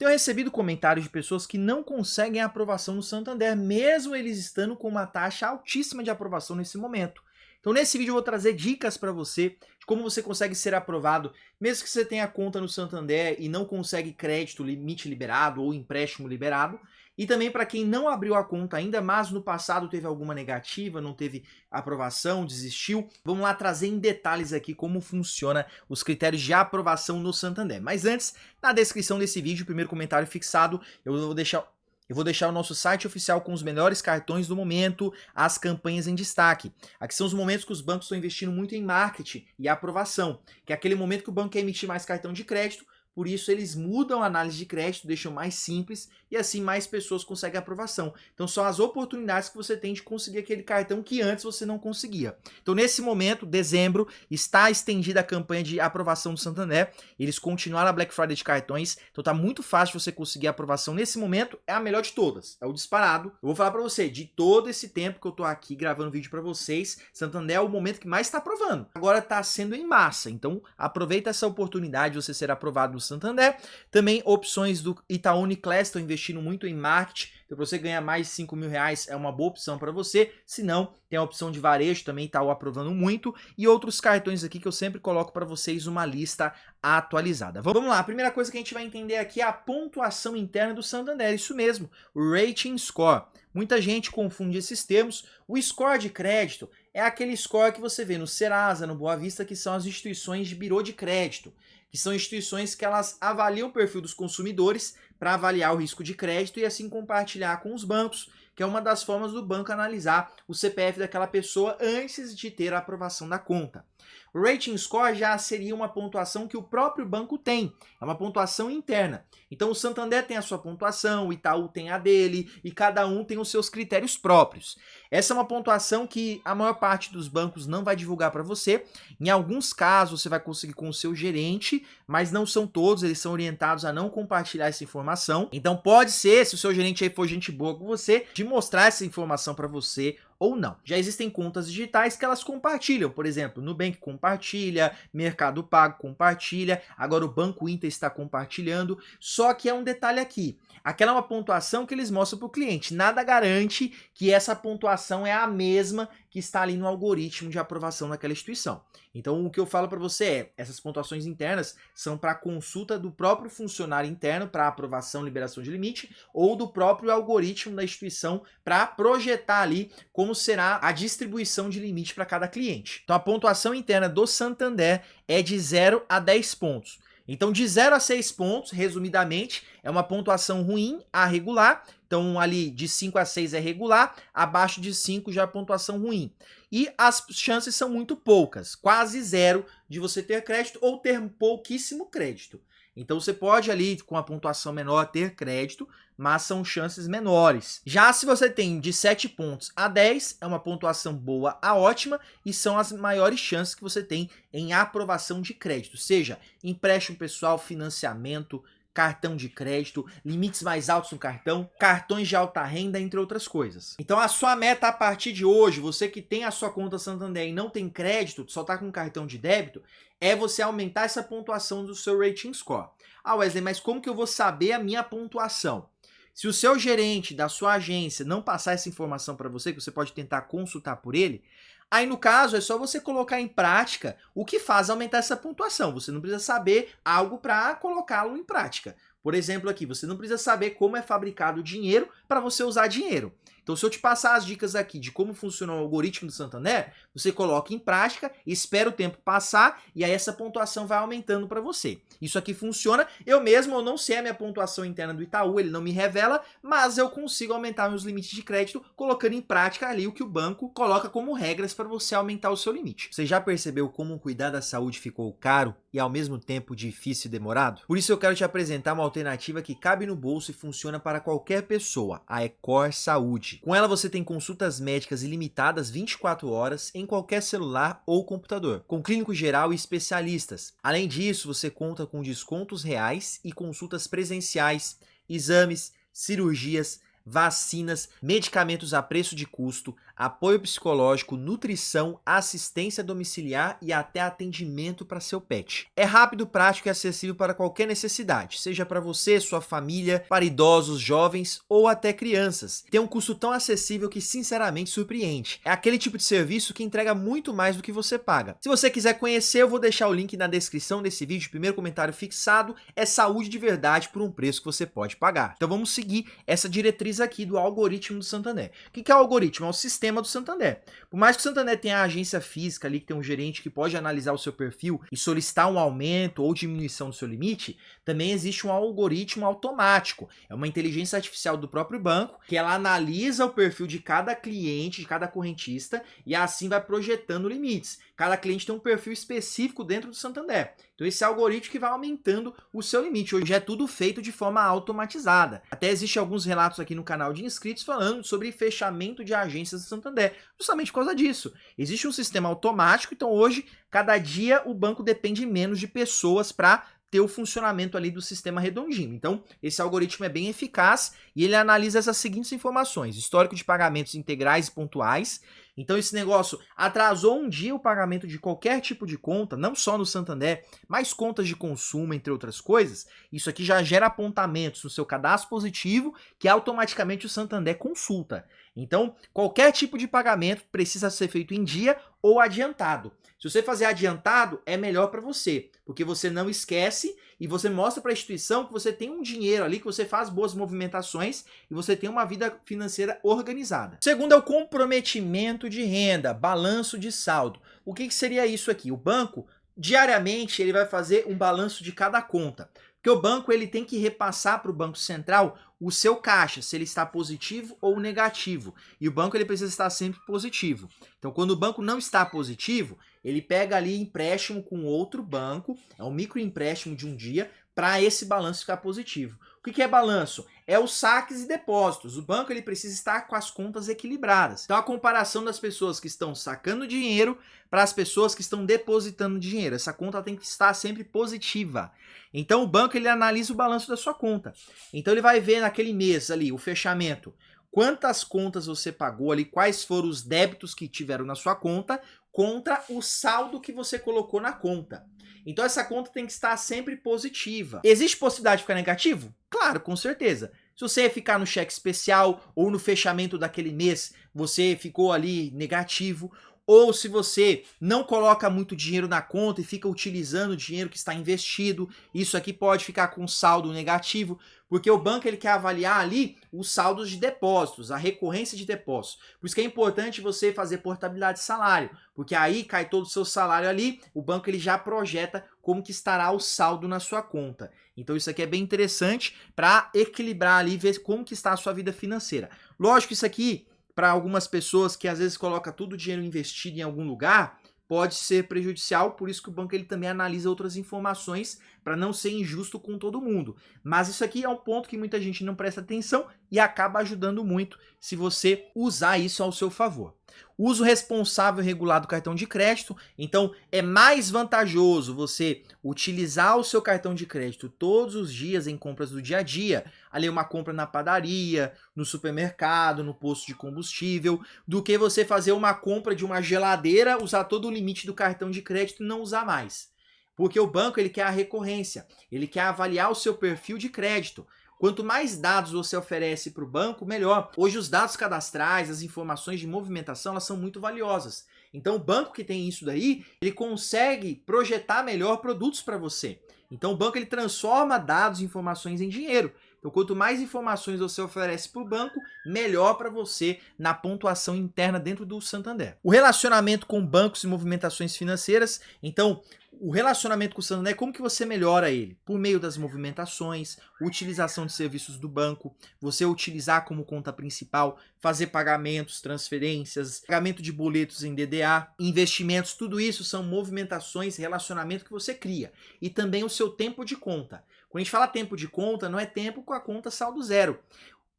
Tenho recebido comentários de pessoas que não conseguem a aprovação no Santander, mesmo eles estando com uma taxa altíssima de aprovação nesse momento. Então nesse vídeo eu vou trazer dicas para você de como você consegue ser aprovado, mesmo que você tenha conta no Santander e não consegue crédito, limite liberado ou empréstimo liberado. E também para quem não abriu a conta ainda, mas no passado teve alguma negativa, não teve aprovação, desistiu. Vamos lá trazer em detalhes aqui como funciona os critérios de aprovação no Santander. Mas antes, na descrição desse vídeo, primeiro comentário fixado, eu vou deixar o nosso site oficial com os melhores cartões do momento, as campanhas em destaque. Aqui são os momentos que os bancos estão investindo muito em marketing e aprovação, que é aquele momento que o banco quer emitir mais cartão de crédito. Por isso eles mudam a análise de crédito, deixam mais simples e assim mais pessoas conseguem aprovação. Então são as oportunidades que você tem de conseguir aquele cartão que antes você não conseguia. Então nesse momento, dezembro, está estendida a campanha de aprovação do Santander. Eles continuaram a Black Friday de cartões, então tá muito fácil você conseguir a aprovação nesse momento. É a melhor de todas, é o disparado. Eu vou falar para você, de todo esse tempo que eu tô aqui gravando vídeo para vocês, Santander é o momento que mais está aprovando. Agora tá sendo em massa, então aproveita essa oportunidade de você ser aprovado no Santander. Também opções do Itaú Uniclass estão investindo muito em marketing. Então, para você ganhar mais de 5 mil reais é uma boa opção para você. Se não, tem a opção de varejo também, Itaú aprovando muito. E outros cartões aqui que eu sempre coloco para vocês uma lista atualizada. Vamos lá, a primeira coisa que a gente vai entender aqui é a pontuação interna do Santander. Isso mesmo, o Rating Score. Muita gente confunde esses termos. O score de crédito é aquele score que você vê no Serasa, no Boa Vista, que são as instituições de birô de crédito, que são instituições que elas avaliam o perfil dos consumidores para avaliar o risco de crédito e assim compartilhar com os bancos, que é uma das formas do banco analisar o CPF daquela pessoa antes de ter a aprovação da conta. O Rating Score já seria uma pontuação que o próprio banco tem, é uma pontuação interna. Então o Santander tem a sua pontuação, o Itaú tem a dele e cada um tem os seus critérios próprios. Essa é uma pontuação que a maior parte dos bancos não vai divulgar para você. Em alguns casos você vai conseguir com o seu gerente, mas não são todos, eles são orientados a não compartilhar essa informação. Então pode ser, se o seu gerente aí for gente boa com você, de mostrar essa informação para você ou não. Já existem contas digitais que elas compartilham, por exemplo, Nubank compartilha, Mercado Pago compartilha, agora o Banco Inter está compartilhando, só que é um detalhe aqui, aquela é uma pontuação que eles mostram para o cliente, nada garante que essa pontuação é a mesma que está ali no algoritmo de aprovação daquela instituição. Então o que eu falo para você é, essas pontuações internas são para consulta do próprio funcionário interno para aprovação, liberação de limite, ou do próprio algoritmo da instituição para projetar ali como será a distribuição de limite para cada cliente. Então a pontuação interna do Santander é de 0 a 10 pontos. Então de 0 a 6 pontos, resumidamente, é uma pontuação ruim a regular. Então ali de 5 a 6 é regular, abaixo de 5 já é pontuação ruim. E as chances são muito poucas, quase zero de você ter crédito ou ter pouquíssimo crédito. Então você pode ali com a pontuação menor ter crédito, mas são chances menores. Já se você tem de 7 pontos a 10, é uma pontuação boa a ótima e são as maiores chances que você tem em aprovação de crédito, seja empréstimo pessoal, financiamento, cartão de crédito, limites mais altos no cartão, cartões de alta renda, entre outras coisas. Então a sua meta a partir de hoje, você que tem a sua conta Santander e não tem crédito, só está com cartão de débito, é você aumentar essa pontuação do seu Rating Score. Ah, Wesley, mas como que eu vou saber a minha pontuação? Se o seu gerente da sua agência não passar essa informação para você, que você pode tentar consultar por ele, aí no caso é só você colocar em prática o que faz aumentar essa pontuação. Você não precisa saber algo para colocá-lo em prática. Por exemplo aqui, você não precisa saber como é fabricado o dinheiro para você usar dinheiro. Então se eu te passar as dicas aqui de como funciona o algoritmo do Santander, você coloca em prática, espera o tempo passar e aí essa pontuação vai aumentando para você. Isso aqui funciona, eu não sei a minha pontuação interna do Itaú, ele não me revela, mas eu consigo aumentar meus limites de crédito colocando em prática ali o que o banco coloca como regras para você aumentar o seu limite. Você já percebeu como cuidar da saúde ficou caro e ao mesmo tempo difícil e demorado? Por isso eu quero te apresentar uma alternativa que cabe no bolso e funciona para qualquer pessoa, a Ecor Saúde. Com ela você tem consultas médicas ilimitadas 24 horas em qualquer celular ou computador, com clínico geral e especialistas. Além disso, você conta com descontos reais e consultas presenciais, exames, cirurgias, vacinas, medicamentos a preço de custo, apoio psicológico, nutrição, assistência domiciliar e até atendimento para seu pet. É rápido, prático e acessível para qualquer necessidade, seja para você, sua família, para idosos, jovens ou até crianças. Tem um custo tão acessível que sinceramente surpreende. É aquele tipo de serviço que entrega muito mais do que você paga. Se você quiser conhecer, eu vou deixar o link na descrição desse vídeo. O primeiro comentário fixado é saúde de verdade por um preço que você pode pagar. Então vamos seguir essa diretriz aqui do algoritmo do Santander. O que é o algoritmo? É o sistema do Santander. Por mais que o Santander tenha a agência física ali, que tem um gerente que pode analisar o seu perfil e solicitar um aumento ou diminuição do seu limite, também existe um algoritmo automático. É uma inteligência artificial do próprio banco que ela analisa o perfil de cada cliente, de cada correntista e assim vai projetando limites. Cada cliente tem um perfil específico dentro do Santander. Então esse algoritmo que vai aumentando o seu limite. Hoje é tudo feito de forma automatizada. Até existem alguns relatos aqui no canal de inscritos falando sobre fechamento de agências do Santander. Justamente por causa disso. Existe um sistema automático, então hoje, cada dia, o banco depende menos de pessoas para ter o funcionamento ali do sistema redondinho. Então, esse algoritmo é bem eficaz e ele analisa essas seguintes informações: histórico de pagamentos integrais e pontuais. Então, esse negócio atrasou um dia o pagamento de qualquer tipo de conta, não só no Santander, mas contas de consumo, entre outras coisas. Isso aqui já gera apontamentos no seu cadastro positivo, que automaticamente o Santander consulta. Então, qualquer tipo de pagamento precisa ser feito em dia ou adiantado. Se você fazer adiantado, é melhor para você, porque você não esquece e você mostra para a instituição que você tem um dinheiro ali, que você faz boas movimentações e você tem uma vida financeira organizada. O segundo é o comprometimento de renda, balanço de saldo. O que seria isso aqui? O banco, diariamente, ele vai fazer um balanço de cada conta. Porque o banco ele tem que repassar para o Banco Central o seu caixa, se ele está positivo ou negativo. E o banco ele precisa estar sempre positivo. Então, quando o banco não está positivo, ele pega ali empréstimo com outro banco, é um microempréstimo de um dia, para esse balanço ficar positivo. O que é balanço? É os saques e depósitos. O banco ele precisa estar com as contas equilibradas. Então, a comparação das pessoas que estão sacando dinheiro para as pessoas que estão depositando dinheiro. Essa conta tem que estar sempre positiva. Então, o banco ele analisa o balanço da sua conta. Então, ele vai ver naquele mês ali, o fechamento, quantas contas você pagou ali, quais foram os débitos que tiveram na sua conta, contra o saldo que você colocou na conta. Então essa conta tem que estar sempre positiva. Existe possibilidade de ficar negativo? Claro, com certeza. Se você ficar no cheque especial ou no fechamento daquele mês, você ficou ali negativo, ou se você não coloca muito dinheiro na conta e fica utilizando o dinheiro que está investido, isso aqui pode ficar com saldo negativo, porque o banco ele quer avaliar ali os saldos de depósitos, a recorrência de depósitos. Por isso que é importante você fazer portabilidade de salário, porque aí cai todo o seu salário ali, o banco ele já projeta como que estará o saldo na sua conta. Então isso aqui é bem interessante para equilibrar ali, ver como que está a sua vida financeira. Lógico que isso aqui, para algumas pessoas que às vezes colocam todo o dinheiro investido em algum lugar, pode ser prejudicial, por isso que o banco ele também analisa outras informações para não ser injusto com todo mundo. Mas isso aqui é um ponto que muita gente não presta atenção e acaba ajudando muito se você usar isso ao seu favor. Uso responsável e regulado do cartão de crédito. Então, é mais vantajoso você utilizar o seu cartão de crédito todos os dias em compras do dia a dia, ali uma compra na padaria, no supermercado, no posto de combustível, do que você fazer uma compra de uma geladeira, usar todo o limite do cartão de crédito e não usar mais. Porque o banco ele quer a recorrência, ele quer avaliar o seu perfil de crédito. Quanto mais dados você oferece para o banco, melhor. Hoje os dados cadastrais, as informações de movimentação, elas são muito valiosas. Então o banco que tem isso daí, ele consegue projetar melhor produtos para você. Então o banco ele transforma dados e informações em dinheiro. Então quanto mais informações você oferece para o banco, melhor para você na pontuação interna dentro do Santander. O relacionamento com bancos e movimentações financeiras. Então o relacionamento com o Santander, como que você melhora ele? Por meio das movimentações, utilização de serviços do banco, você utilizar como conta principal, fazer pagamentos, transferências, pagamento de boletos em DDA, investimentos, tudo isso são movimentações, relacionamento que você cria. E também o seu tempo de conta. Quando a gente fala tempo de conta, não é tempo com a conta saldo zero.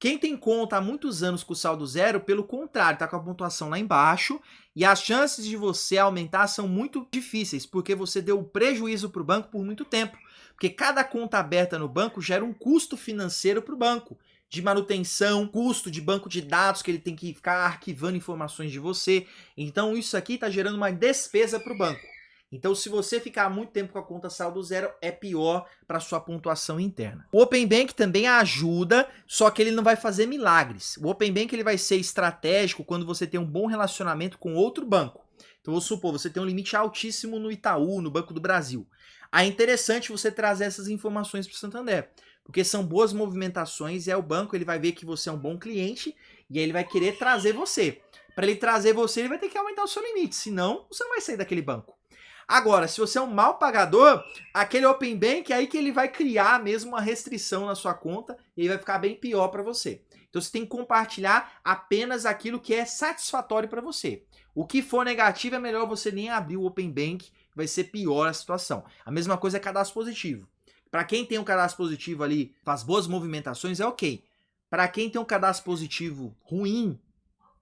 Quem tem conta há muitos anos com o saldo zero, pelo contrário, está com a pontuação lá embaixo e as chances de você aumentar são muito difíceis, porque você deu prejuízo para o banco por muito tempo. Porque cada conta aberta no banco gera um custo financeiro para o banco. de manutenção, custo de banco de dados que ele tem que ficar arquivando informações de você. Então isso aqui está gerando uma despesa para o banco. Então, se você ficar muito tempo com a conta saldo zero, é pior para sua pontuação interna. O Open Bank também ajuda, só que ele não vai fazer milagres. O Open Bank ele vai ser estratégico quando você tem um bom relacionamento com outro banco. Então, vamos supor, você tem um limite altíssimo no Itaú, no Banco do Brasil. Aí é interessante você trazer essas informações para o Santander, porque são boas movimentações e aí o banco ele vai ver que você é um bom cliente e aí ele vai querer trazer você. Para ele trazer você, ele vai ter que aumentar o seu limite, senão você não vai sair daquele banco. Agora, se você é um mau pagador, aquele Open Bank é aí que ele vai criar mesmo uma restrição na sua conta e aí vai ficar bem pior para você. Então você tem que compartilhar apenas aquilo que é satisfatório para você. O que for negativo é melhor você nem abrir o Open Bank, vai ser pior a situação. A mesma coisa é cadastro positivo. Para quem tem um cadastro positivo ali, faz boas movimentações, é ok. Para quem tem um cadastro positivo ruim,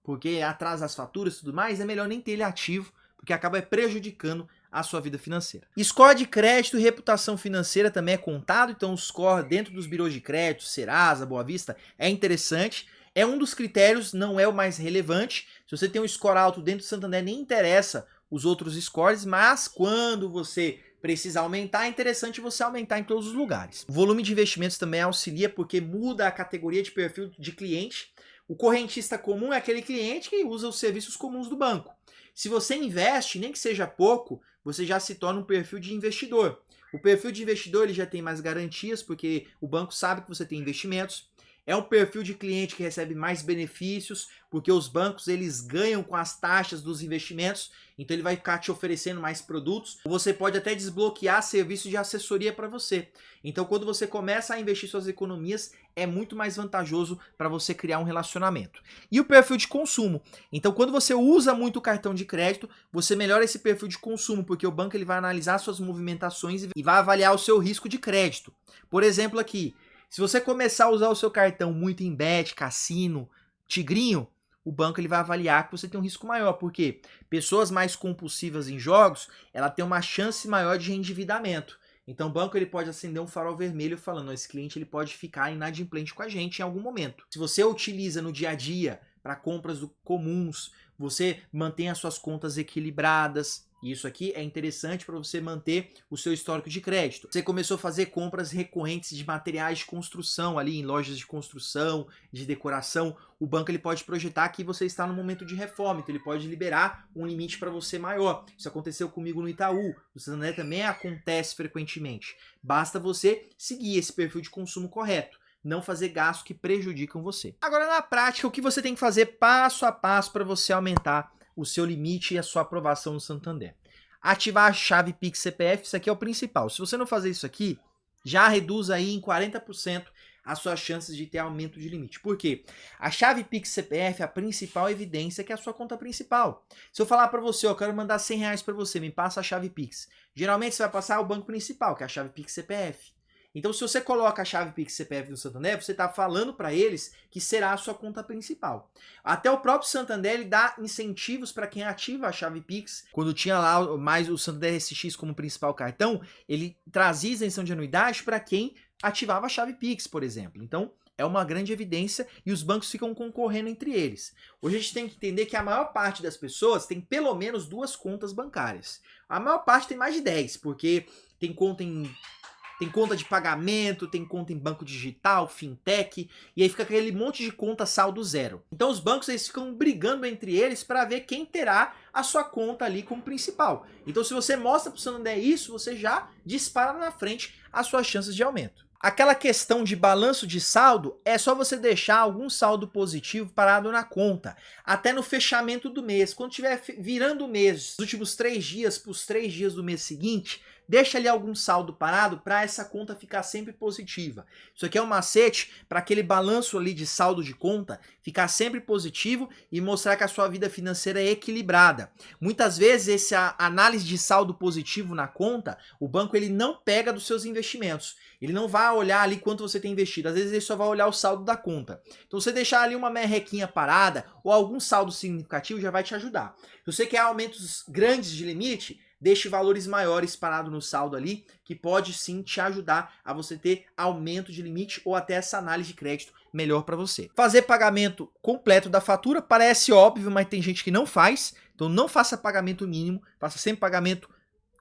porque atrasa as faturas e tudo mais, é melhor nem ter ele ativo, porque acaba prejudicando a sua vida financeira. Score de crédito e reputação financeira também é contado, então o score dentro dos birôs de crédito, Serasa, Boa Vista, é interessante. É um dos critérios, não é o mais relevante. Se você tem um score alto dentro do Santander, nem interessa os outros scores, mas quando você precisa aumentar, é interessante você aumentar em todos os lugares. O volume de investimentos também auxilia porque muda a categoria de perfil de cliente. O correntista comum é aquele cliente que usa os serviços comuns do banco. Se você investe, nem que seja pouco, você já se torna um perfil de investidor. O perfil de investidor ele já tem mais garantias, porque o banco sabe que você tem investimentos. É um perfil de cliente que recebe mais benefícios, porque os bancos eles ganham com as taxas dos investimentos, então ele vai ficar te oferecendo mais produtos. Você pode até desbloquear serviços de assessoria para você. Então quando você começa a investir suas economias, é muito mais vantajoso para você criar um relacionamento. E o perfil de consumo. Então quando você usa muito o cartão de crédito, você melhora esse perfil de consumo, porque o banco ele vai analisar suas movimentações e vai avaliar o seu risco de crédito. Por exemplo aqui, se você começar a usar o seu cartão muito em bet, cassino, tigrinho, o banco ele vai avaliar que você tem um risco maior, porque pessoas mais compulsivas em jogos, ela tem uma chance maior de endividamento. Então o banco ele pode acender um farol vermelho falando, esse cliente ele pode ficar inadimplente com a gente em algum momento. Se você utiliza no dia a dia para compras comuns, você mantém as suas contas equilibradas. Isso aqui é interessante para você manter o seu histórico de crédito. Você começou a fazer compras recorrentes de materiais de construção ali em lojas de construção, de decoração. O banco ele pode projetar que você está no momento de reforma, então ele pode liberar um limite para você maior. Isso aconteceu comigo no Itaú. No Santander também acontece frequentemente. Basta você seguir esse perfil de consumo correto. Não fazer gastos que prejudicam você. Agora, na prática, o que você tem que fazer passo a passo para você aumentar o seu limite e a sua aprovação no Santander? Ativar a chave Pix CPF, isso aqui é o principal. Se você não fazer isso aqui, já reduz aí em 40% as suas chances de ter aumento de limite. Por quê? A chave Pix CPF é a principal evidência que é a sua conta principal. Se eu falar para você, eu quero mandar R$100 para você, me passa a chave Pix. Geralmente você vai passar o banco principal, que é a chave Pix CPF. Então, se você coloca a chave Pix CPF no Santander, você está falando para eles que será a sua conta principal. Até o próprio Santander ele dá incentivos para quem ativa a chave Pix. Quando tinha lá mais o Santander SX como principal cartão, ele trazia isenção de anuidade para quem ativava a chave Pix, por exemplo. Então, é uma grande evidência e os bancos ficam concorrendo entre eles. Hoje a gente tem que entender que a maior parte das pessoas tem pelo menos 2 contas bancárias. A maior parte tem mais de 10, porque tem conta de pagamento, tem conta em banco digital, fintech, e aí fica aquele monte de conta saldo zero. Então os bancos eles ficam brigando entre eles para ver quem terá a sua conta ali como principal. Então se você mostra para o Santander isso, você já dispara na frente as suas chances de aumento. Aquela questão de balanço de saldo, é só você deixar algum saldo positivo parado na conta, até no fechamento do mês. Quando estiver virando o mês, os últimos 3 dias para os 3 dias do mês seguinte, deixa ali algum saldo parado para essa conta ficar sempre positiva. Isso aqui é um macete para aquele balanço ali de saldo de conta ficar sempre positivo e mostrar que a sua vida financeira é equilibrada. Muitas vezes essa análise de saldo positivo na conta, o banco ele não pega dos seus investimentos. Ele não vai olhar ali quanto você tem investido. Às vezes ele só vai olhar o saldo da conta. Então você deixar ali uma merrequinha parada ou algum saldo significativo já vai te ajudar. Se você quer aumentos grandes de limite, deixe valores maiores parados no saldo ali, que pode sim te ajudar a você ter aumento de limite ou até essa análise de crédito melhor para você. Fazer pagamento completo da fatura parece óbvio, mas tem gente que não faz, então não faça pagamento mínimo, faça sempre pagamento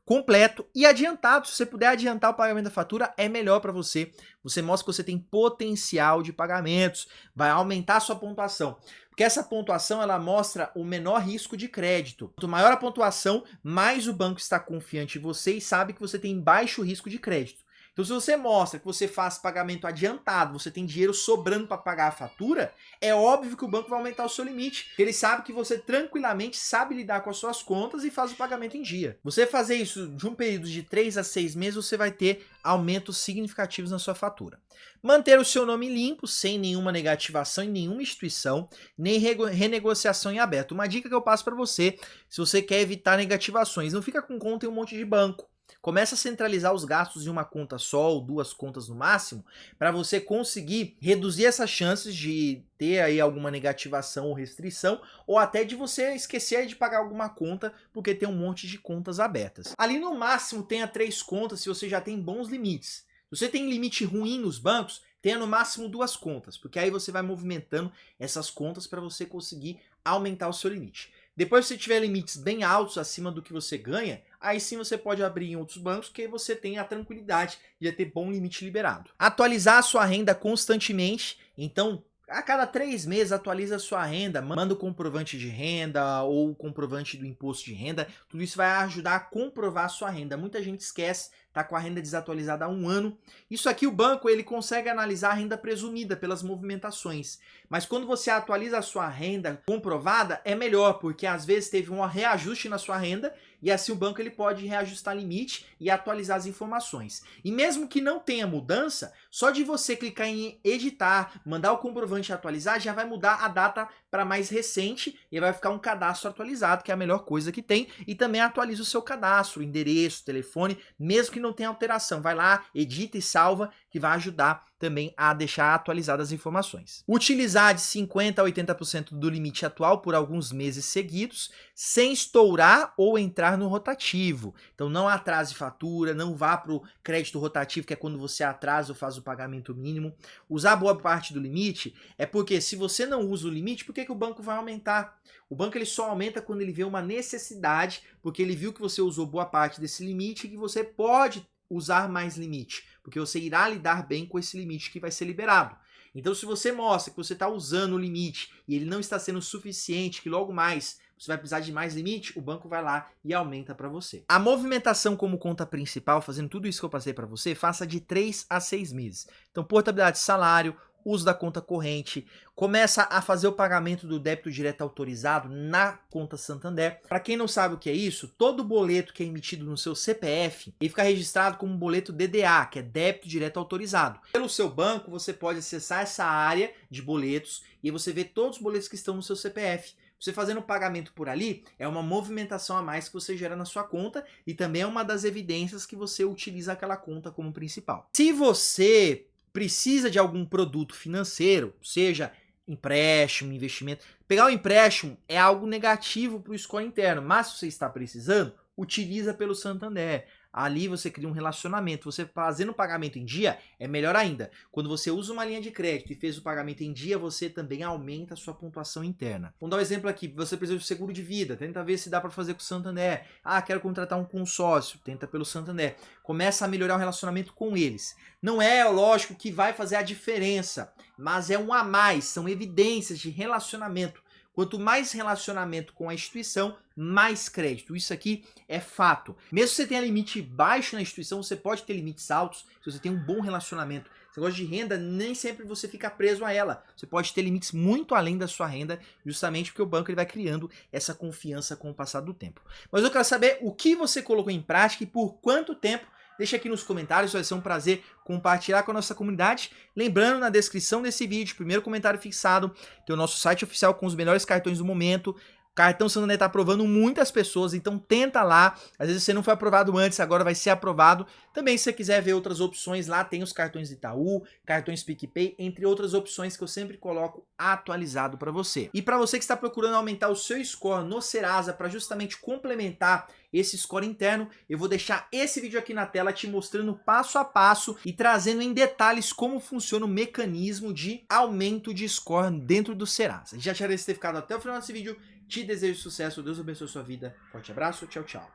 completo e adiantado. Se você puder adiantar o pagamento da fatura, é melhor para você. Você mostra que você tem potencial de pagamentos, vai aumentar a sua pontuação. Porque essa pontuação, ela mostra o menor risco de crédito. Quanto maior a pontuação, mais o banco está confiante em você e sabe que você tem baixo risco de crédito. Então, se você mostra que você faz pagamento adiantado, você tem dinheiro sobrando para pagar a fatura, é óbvio que o banco vai aumentar o seu limite. Porque ele sabe que você tranquilamente sabe lidar com as suas contas e faz o pagamento em dia. Você fazer isso de um período de 3 a 6 meses, você vai ter aumentos significativos na sua fatura. Manter o seu nome limpo, sem nenhuma negativação em nenhuma instituição, nem renegociação em aberto. Uma dica que eu passo para você, se você quer evitar negativações, não fica com conta em um monte de banco. Começa a centralizar os gastos em uma conta só ou 2 contas no máximo, para você conseguir reduzir essas chances de ter aí alguma negativação ou restrição, ou até de você esquecer de pagar alguma conta porque tem um monte de contas abertas. Ali no máximo tenha 3 contas se você já tem bons limites. Se você tem limite ruim nos bancos, tenha no máximo 2 contas, porque aí você vai movimentando essas contas para você conseguir aumentar o seu limite. Depois, se você tiver limites bem altos acima do que você ganha, aí sim você pode abrir em outros bancos, que aí você tem a tranquilidade de ter bom limite liberado. Atualizar a sua renda constantemente, então a cada 3 meses atualiza a sua renda, manda o comprovante de renda ou o comprovante do imposto de renda, tudo isso vai ajudar a comprovar a sua renda. Muita gente esquece, tá com a renda desatualizada há 1 ano. Isso aqui o banco ele consegue analisar a renda presumida pelas movimentações, mas quando você atualiza a sua renda comprovada é melhor, porque às vezes teve um reajuste na sua renda e assim o banco ele pode reajustar limite e atualizar as informações. E mesmo que não tenha mudança, só de você clicar em editar, mandar o comprovante atualizar, já vai mudar a data para mais recente e vai ficar um cadastro atualizado, que é a melhor coisa que tem, e também atualiza o seu cadastro, endereço, telefone, mesmo que não tenha alteração. Vai lá, edita e salva, que vai ajudar também a deixar atualizadas as informações. Utilizar de 50% a 80% do limite atual por alguns meses seguidos, sem estourar ou entrar no rotativo. Então não atrase fatura, não vá para o crédito rotativo, que é quando você atrasa ou faz o pagamento mínimo. Usar boa parte do limite é porque se você não usa o limite, por que o banco vai aumentar? O banco ele só aumenta quando ele vê uma necessidade, porque ele viu que você usou boa parte desse limite e que você pode usar mais limite, porque você irá lidar bem com esse limite que vai ser liberado. Então, se você mostra que você está usando o limite e ele não está sendo suficiente, que logo mais você vai precisar de mais limite, o banco vai lá e aumenta para você. A movimentação como conta principal, fazendo tudo isso que eu passei para você, faça de 3 a 6 meses. Então, portabilidade de salário, uso da conta corrente, começa a fazer o pagamento do débito direto autorizado na conta Santander. Para quem não sabe o que é isso, todo boleto que é emitido no seu CPF, ele fica registrado como um boleto DDA, que é débito direto autorizado. Pelo seu banco, você pode acessar essa área de boletos e você vê todos os boletos que estão no seu CPF. Você fazendo o pagamento por ali é uma movimentação a mais que você gera na sua conta e também é uma das evidências que você utiliza aquela conta como principal. Se você precisa de algum produto financeiro, seja empréstimo, investimento, pegar o empréstimo é algo negativo para o score interno, mas se você está precisando, utiliza pelo Santander. Ali você cria um relacionamento, você fazendo o pagamento em dia é melhor ainda. Quando você usa uma linha de crédito e fez o pagamento em dia, você também aumenta a sua pontuação interna. Vamos dar um exemplo aqui, você precisa de seguro de vida, tenta ver se dá para fazer com o Santander. Ah, quero contratar um consórcio, tenta pelo Santander. Começa a melhorar o relacionamento com eles. Não é, lógico, que vai fazer a diferença, mas é um a mais, são evidências de relacionamento. Quanto mais relacionamento com a instituição, mais crédito. Isso aqui é fato. Mesmo que você tenha limite baixo na instituição, você pode ter limites altos se você tem um bom relacionamento. Você gosta de renda, nem sempre você fica preso a ela. Você pode ter limites muito além da sua renda, justamente porque o banco ele vai criando essa confiança com o passar do tempo. Mas eu quero saber o que você colocou em prática e por quanto tempo. Deixa aqui nos comentários, vai ser um prazer compartilhar com a nossa comunidade. Lembrando, na descrição desse vídeo, primeiro comentário fixado, tem o nosso site oficial com os melhores cartões do momento, Cartão Santander tá aprovando muitas pessoas, então tenta lá. Às vezes você não foi aprovado antes, agora vai ser aprovado. Também se você quiser ver outras opções, lá tem os cartões de Itaú, cartões PicPay, entre outras opções que eu sempre coloco atualizado para você. E para você que está procurando aumentar o seu score no Serasa para justamente complementar esse score interno, eu vou deixar esse vídeo aqui na tela te mostrando passo a passo e trazendo em detalhes como funciona o mecanismo de aumento de score dentro do Serasa. Já te agradeço por ter ficado até o final desse vídeo. Te desejo sucesso, Deus abençoe a sua vida. Forte abraço, tchau, tchau.